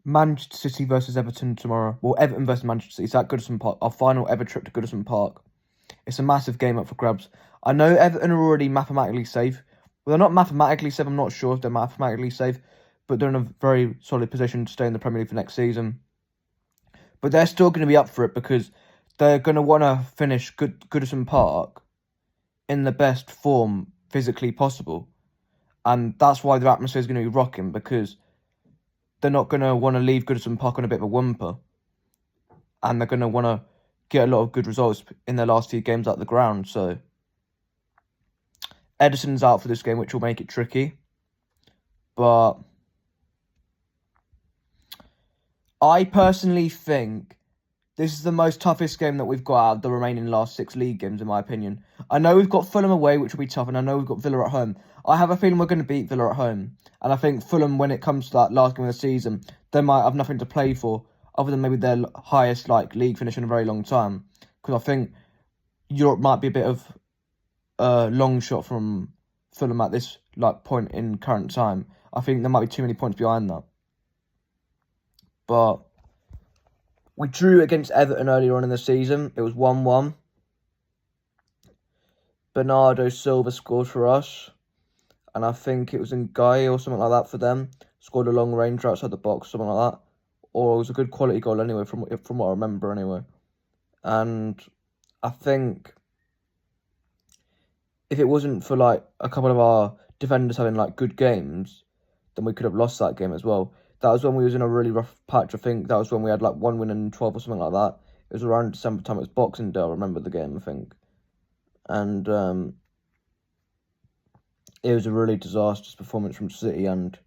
Manchester City versus Everton tomorrow. Well, Everton versus Manchester City. It's at Goodison Park. Our final ever trip to Goodison Park. It's a massive game up for grabs. I know Everton are already mathematically safe. Well, they're not mathematically safe. I'm not sure if they're mathematically safe, but they're in a very solid position to stay in the Premier League for next season. But they're still going to be up for it because they're going to want to finish Goodison Park in the best form physically possible. And that's why their atmosphere is going to be rocking, because they're not going to want to leave Goodison Park on a bit of a whimper. And they're going to want to get a lot of good results in their last few games at the ground. So Edison's out for this game, which will make it tricky. But I personally think this is the most toughest game that we've got out of the remaining last 6 league games, in my opinion. I know we've got Fulham away, which will be tough, and I know we've got Villa at home. I have a feeling we're going to beat Villa at home. And I think Fulham, when it comes to that last game of the season, they might have nothing to play for, other than maybe their highest league finish in a very long time. Because I think Europe might be a bit of a long shot from Fulham at this point in current time. I think there might be too many points behind that. But we drew against Everton earlier on in the season. It was 1-1. Bernardo Silva scored for us. And I think it was Guy or something like that for them. Scored a long ranger outside the box, something like that. Or it was a good quality goal anyway, from what I remember anyway. And I think if it wasn't for a couple of our defenders having good games, then we could have lost that game as well. That was when we was in a really rough patch. I think that was when we had 1 win in 12 or something like that. It was around December time. It was Boxing Day. I remember the game, I think. And it was a really disastrous performance from City, and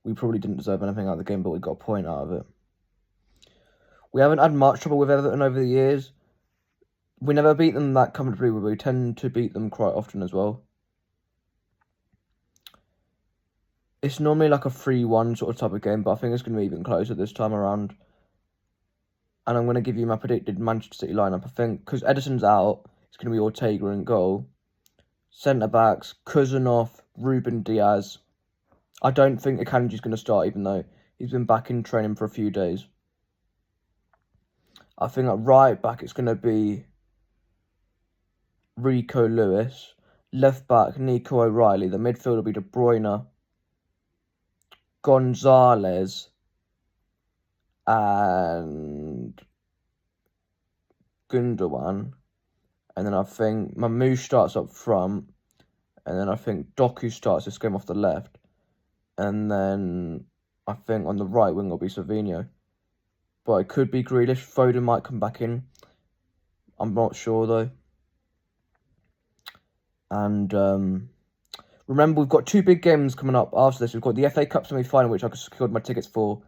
we probably didn't deserve anything out of the game, but we got a point out of it. We haven't had much trouble with Everton over the years. We never beat them that comfortably, but we tend to beat them quite often as well. It's normally a 3-1 sort of type of game, but I think it's going to be even closer this time around. And I'm going to give you my predicted Manchester City lineup. I think, because Edison's out, it's going to be Ortega in goal. Centre-backs, Kuzanov, Ruben Diaz. I don't think Akanji's going to start, even though he's been back in training for a few days. I think at right-back it's going to be Rico Lewis. Left-back, Nico O'Reilly. The midfield will be De Bruyne, Gonzalez, and Gundogan. And then I think Mamouche starts up front. And then I think Doku starts this game off the left. And then I think on the right wing will be Savinho. But it could be Grealish. Foden might come back in. I'm not sure though. And remember, we've got 2 big games coming up after this. We've got the FA Cup semi-final, which I secured my tickets for,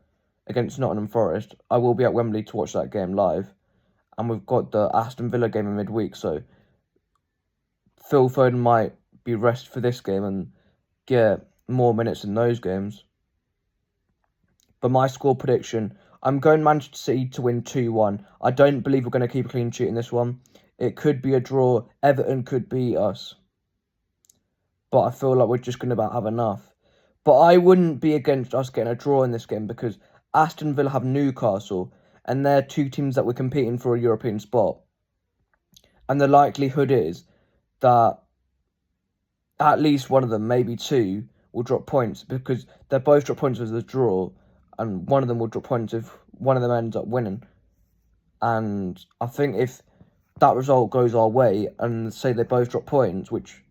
against Nottingham Forest. I will be at Wembley to watch that game live. And we've got the Aston Villa game in midweek, so Phil Foden might be rested for this game and get more minutes in those games. But my score prediction, I'm going Manchester City to win 2-1. I don't believe we're going to keep a clean sheet in this one. It could be a draw. Everton could beat us. But I feel like we're just going to about have enough. But I wouldn't be against us getting a draw in this game, because Aston Villa have Newcastle, and they're 2 teams that we're competing for a European spot. And the likelihood is that at least one of them, maybe 2, will drop points, because they're both drop points with a draw, and one of them will drop points if one of them ends up winning. And I think if that result goes our way, and say they both drop points, which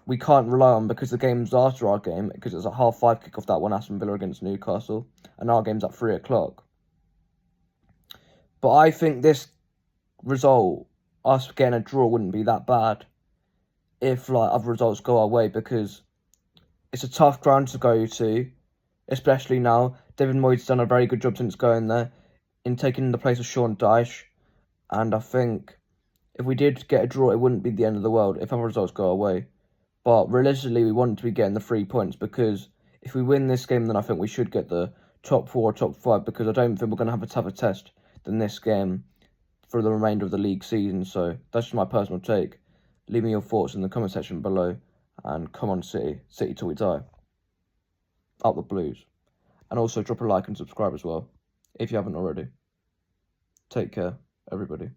we can't rely on because the game's after our game, because it's a 5:30 kick-off, that one, Aston Villa against Newcastle, and our game's at 3 o'clock. But I think this result, us getting a draw, wouldn't be that bad if other results go our way, because it's a tough ground to go to, especially now. David Moyes done a very good job since going there in taking the place of Sean Dyche, and I think if we did get a draw, it wouldn't be the end of the world if other results go our way. But realistically, we want to be getting the 3 points, because if we win this game, then I think we should get the top 4 or top 5, because I don't think we're going to have a tougher test than this game for the remainder of the league season. So that's just my personal take. Leave me your thoughts in the comment section below, and come on City. City till we die. Up the Blues. And also drop a like and subscribe as well. if you haven't already. Take care, everybody.